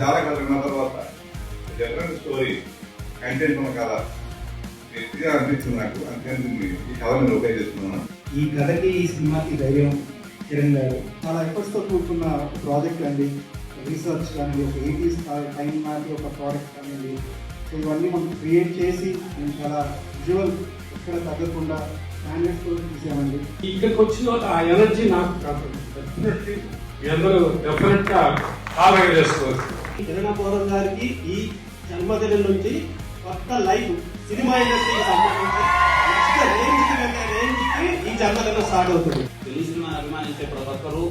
చాలా కథ విన్న తర్వాత డిఫరెంట్ స్టోరీ కంటెంట్ ఉన్న కథ గట్టిగా అనిపించింది నాకు. అందుకని ఈ కథ నేను ఓకే చేస్తున్నాను. ఈ కథకి ఈ సినిమాకి ధైర్యం కిరణ్ గారు చాలా ఎఫర్ట్స్తో కూడుకున్న ఒక ప్రాజెక్ట్ అండి. రీసెర్చ్ కానీ ఒక 80s టైం నాటి ఒక ప్రోడక్ట్ కానివ్వండి. సో ఇవన్నీ మనం క్రియేట్ చేసి మేము చాలా విజువల్ ఎక్కడ తగ్గకుండా స్టాండర్డ్స్తో తీసామండి. ఇక్కడికి వచ్చిన ఆ ఎనర్జీ నాకు కాదు, డెఫినెట్లీ మీ అందరూ డెఫినెట్గా ఆలోచన చేసుకోవచ్చు. కిరణ్ పౌరం గారికి ఈ జన్మదినం నుంచి కొత్త లైఫ్ సినిమా ఇండస్ట్రీకి సంబంధించి నెక్స్ట్ రేంజ్కి ఈ జన్మదినం స్టార్ట్ అవుతుంది. తెలుగు సినిమా అభిమానించే ప్రతి ఒక్కరూ